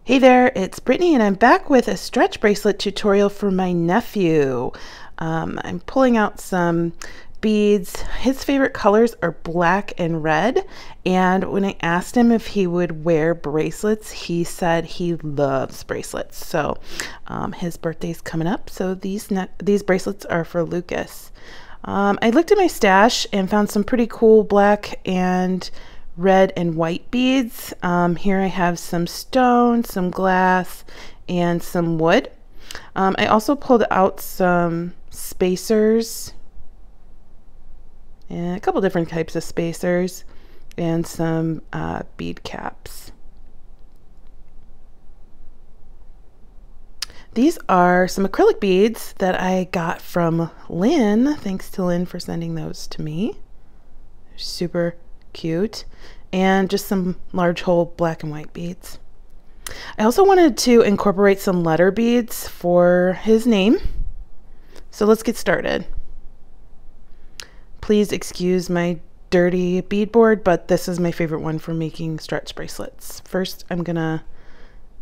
Hey there, it's Brittany and I'm back with a stretch bracelet tutorial for my nephew. I'm pulling out some beads. His favorite colors are black and red, and when I asked him if he would wear bracelets, he said he loves bracelets. So his birthday's coming up, so these bracelets are for Lucas. I looked at my stash and found some pretty cool black and red and white beads. Here I have some stone, some glass, and some wood. I also pulled out some spacers and a couple different types of spacers and some bead caps. These are some acrylic beads that I got from Lynn. Thanks to Lynn for sending those to me. They're super cute. And just some large hole black and white beads. I also wanted to incorporate some letter beads for his name. So let's get started. Please excuse my dirty beadboard, but this is my favorite one for making stretch bracelets. First, I'm gonna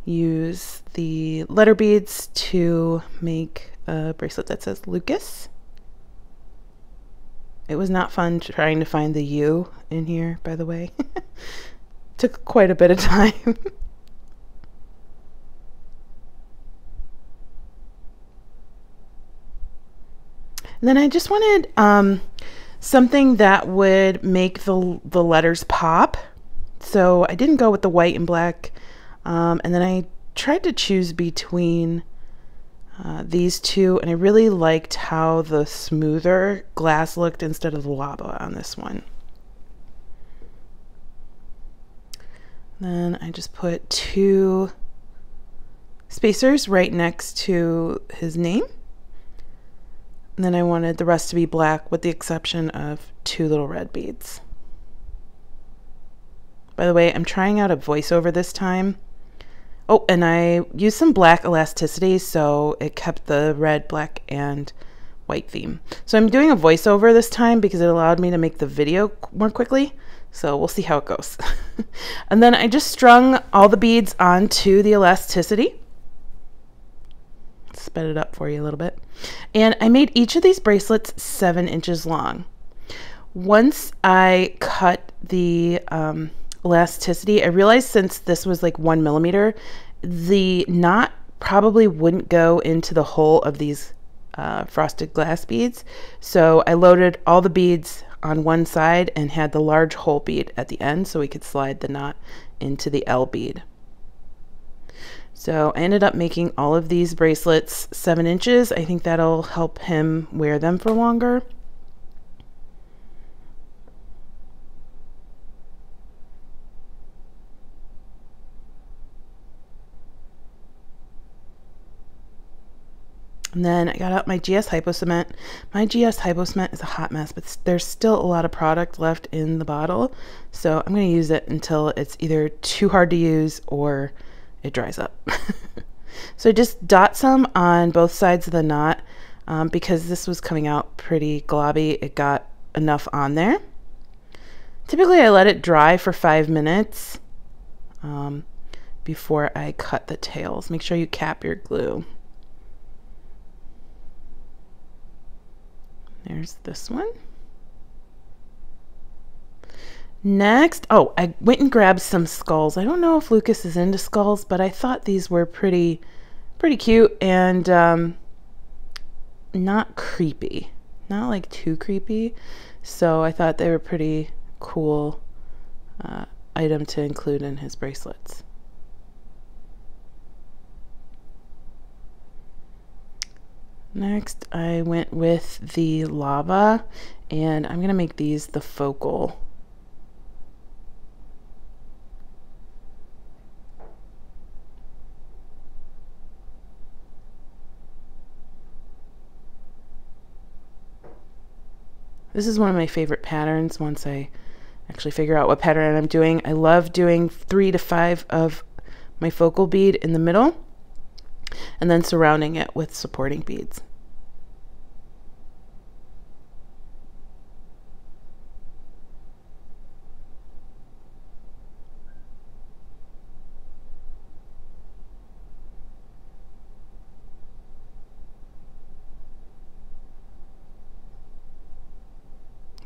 use the letter beads to make a bracelet that says Lucas. It was not fun trying to find the U in here, by the way. Took quite a bit of time. And then I just wanted something that would make the letters pop. So I didn't go with the white and black. And then I tried to choose between these two, and I really liked how the smoother glass looked instead of the lava on this one. Then I just put two spacers right next to his name. And then I wanted the rest to be black with the exception of two little red beads. By the way, I'm trying out a voiceover this time. Oh, and I used some black elasticity, so it kept the red, black, and white theme. So I'm doing a voiceover this time because it allowed me to make the video more quickly. So we'll see how it goes. And then I just strung all the beads onto the elasticity. Sped it up for you a little bit. And I made each of these bracelets 7 inches long. Once I cut the elasticity, I realized since this was like 1 millimeter, the knot probably wouldn't go into the hole of these frosted glass beads. So I loaded all the beads on one side and had the large hole bead at the end so we could slide the knot into the L bead. So I ended up making all of these bracelets 7 inches. I think that'll help him wear them for longer. And then I got out my GS Hypo Cement. My GS Hypo Cement is a hot mess, but there's still a lot of product left in the bottle. So I'm going to use it until it's either too hard to use or it dries up. So just dot some on both sides of the knot because this was coming out pretty globby. It got enough on there. Typically I let it dry for 5 minutes before I cut the tails. Make sure you cap your glue. There's this one. Next, oh, I went and grabbed some skulls. I don't know if Lucas is into skulls, but I thought these were pretty cute and not creepy. Not like too creepy. So I thought they were pretty cool item to include in his bracelets. Next, I went with the lava, and I'm going to make these the focal. This is one of my favorite patterns once I actually figure out what pattern I'm doing. I love doing 3 to 5 of my focal bead in the middle, and then surrounding it with supporting beads.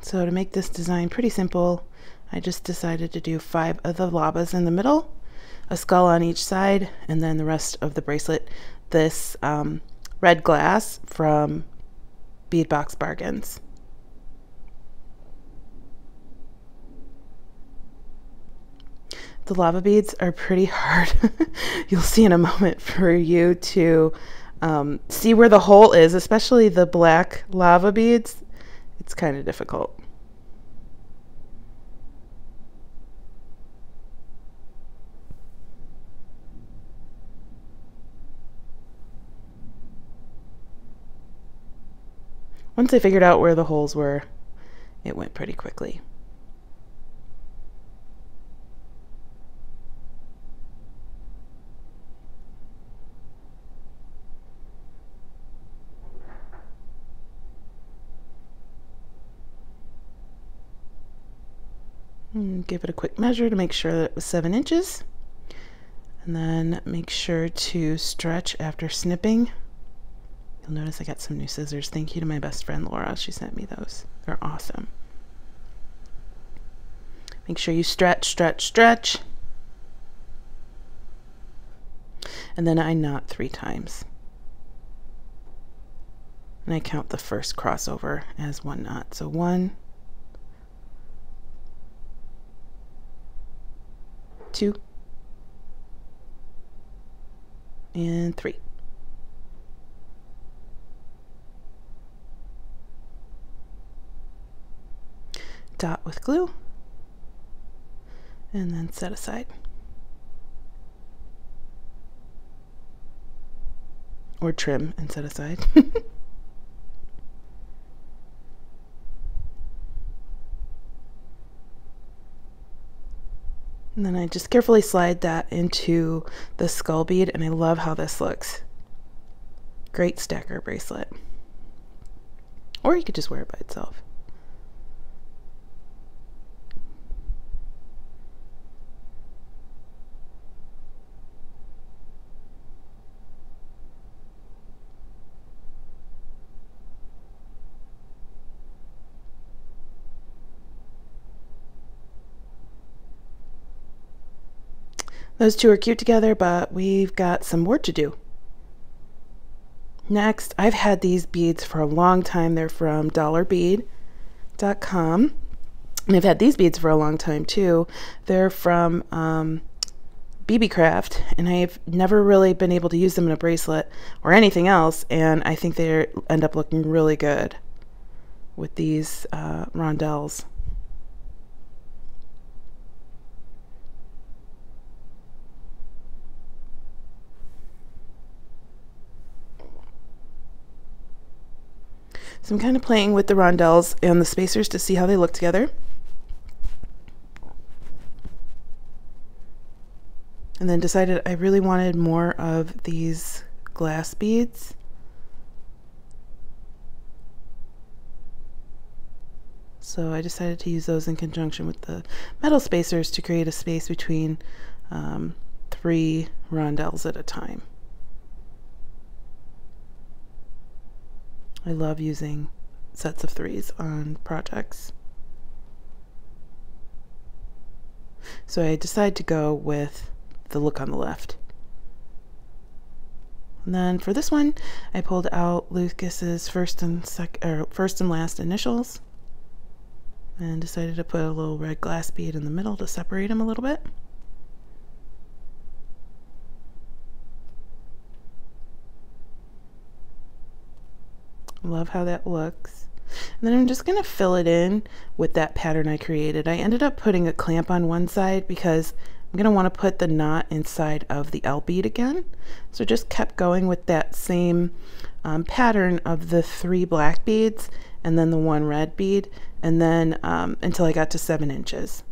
So to make this design pretty simple, I just decided to do 5 of the lavas in the middle, a skull on each side, and then the rest of the bracelet, this red glass from Beadbox Bargains. The lava beads are pretty hard. You'll see in a moment for you to see where the hole is, especially the black lava beads. It's kind of difficult. Once I figured out where the holes were, it went pretty quickly. And give it a quick measure to make sure that it was 7 inches. And then make sure to stretch after snipping. You'll notice I got some new scissors. Thank you to my best friend Laura. She sent me those. They're awesome. Make sure you stretch, stretch, stretch. And then I knot 3 times. And I count the first crossover as 1 knot. So 1, 2, and 3. Dot with glue, and then set aside. Or trim and set aside. And then I just carefully slide that into the skull bead, and I love how this looks. Great stacker bracelet. Or you could just wear it by itself. Those two are cute together, but we've got some work to do. Next, I've had these beads for a long time. They're from dollarbead.com. And I've had these beads for a long time too. They're from BB Craft, and I've never really been able to use them in a bracelet or anything else, and I think they end up looking really good with these rondelles. So I'm kind of playing with the rondelles and the spacers to see how they look together. And then decided I really wanted more of these glass beads. So I decided to use those in conjunction with the metal spacers to create a space between 3 rondelles at a time. I love using sets of 3s on projects. So I decided to go with the look on the left. And then for this one, I pulled out Lucas's first and last initials and decided to put a little red glass bead in the middle to separate them a little bit. Love how that looks. And then I'm just going to fill it in with that pattern I created. I ended up putting a clamp on one side because I'm going to want to put the knot inside of the L bead again. So just kept going with that same pattern of the 3 black beads and then the 1 red bead, and then until I got to 7 inches.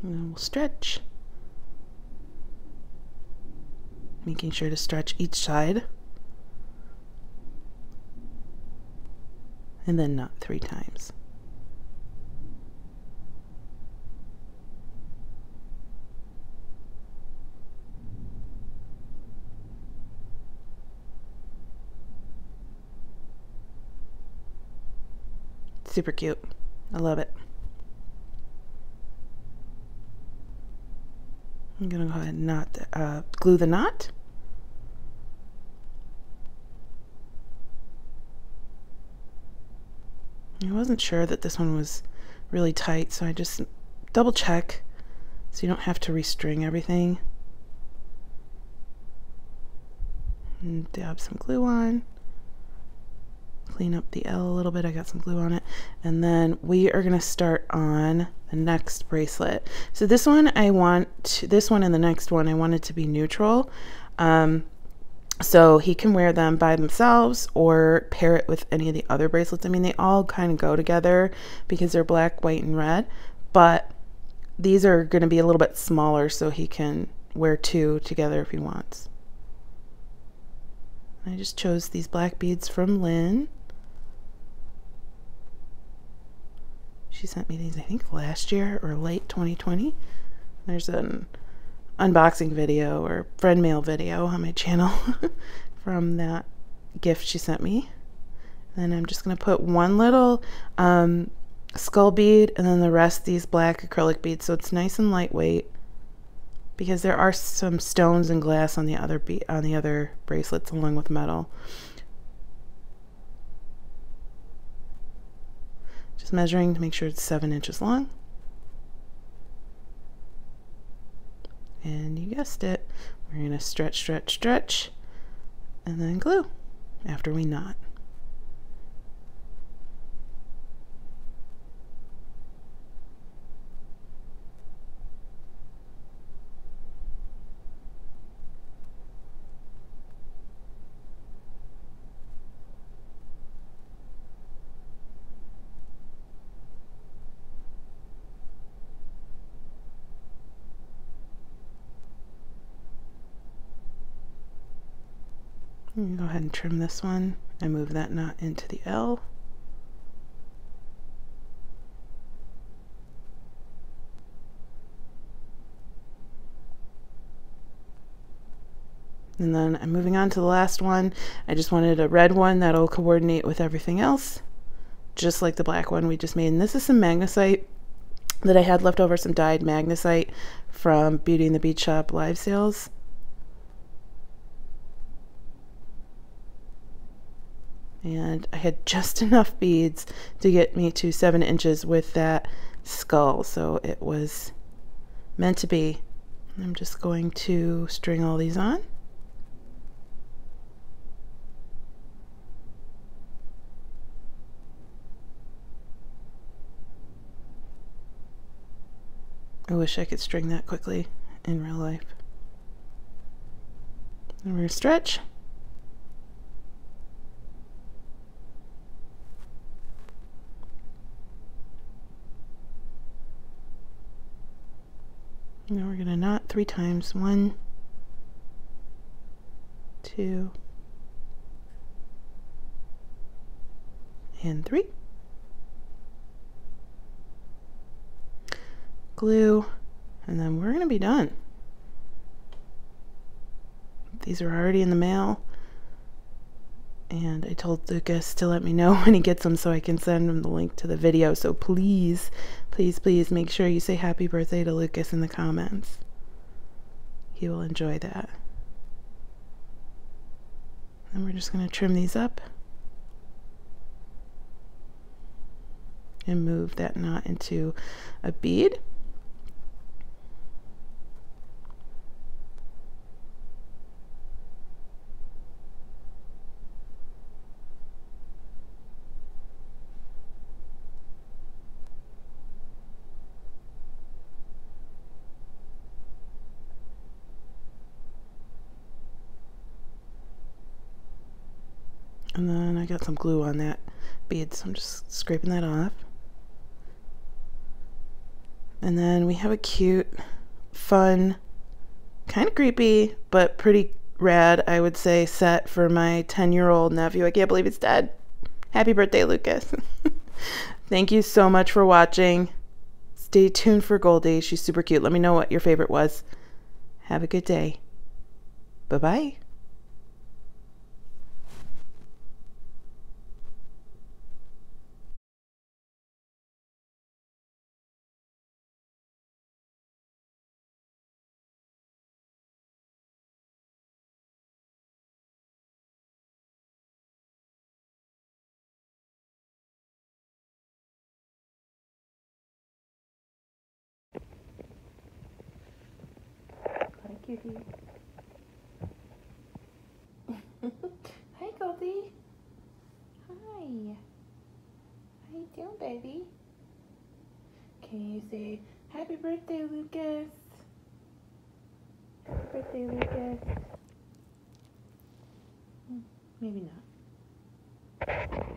And then we'll stretch. Making sure to stretch each side. And then knot 3 times. Super cute. I love it. I'm gonna go ahead and glue the knot. I wasn't sure that this one was really tight, so I just double check so you don't have to restring everything. And dab some glue on. Clean up the L a little bit. I got some glue on it. And then we are going to start on the next bracelet. So this one and the next one I want it to be neutral. So he can wear them by themselves or pair it with any of the other bracelets. I mean, they all kind of go together because they're black, white, and red, but these are going to be a little bit smaller, so he can wear two together if he wants. I just chose these black beads from Lynn. She sent me these, I think, last year or late 2020. There's an unboxing video or friend mail video on my channel from that gift she sent me. And I'm just going to put one little skull bead and then the rest these black acrylic beads, so it's nice and lightweight, because there are some stones and glass on the other bracelets along with metal. Just measuring to make sure it's 7 inches long. And you guessed it, we're going to stretch, stretch, stretch, and then glue after we knot. Go ahead and trim this one and move that knot into the L. And then I'm moving on to the last one. I just wanted a red one that'll coordinate with everything else, just like the black one we just made. And this is some magnesite that I had left over, some dyed magnesite from Beauty and the Bead Shop live sales. And I had just enough beads to get me to 7 inches with that skull, so it was meant to be. I'm just going to string all these on. I wish I could string that quickly in real life. And we're going to stretch. Now we're going to knot 3 times. 1, 2, and 3. Glue, and then we're going to be done. These are already in the mail, and I told Lucas to let me know when he gets them so I can send him the link to the video. So please, please, please make sure you say happy birthday to Lucas in the comments. He will enjoy that. And we're just going to trim these up and move that knot into a bead. And then I got some glue on that bead, so I'm just scraping that off. And then we have a cute, fun, kind of creepy, but pretty rad, I would say, set for my 10-year-old nephew. I can't believe it's dead. Happy birthday, Lucas. Thank you so much for watching. Stay tuned for Goldie. She's super cute. Let me know what your favorite was. Have a good day. Bye-bye. cutie. Hi, Goldie. Hi. How you doing, baby? Can you say, happy birthday, Lucas? Happy birthday, Lucas. Maybe not.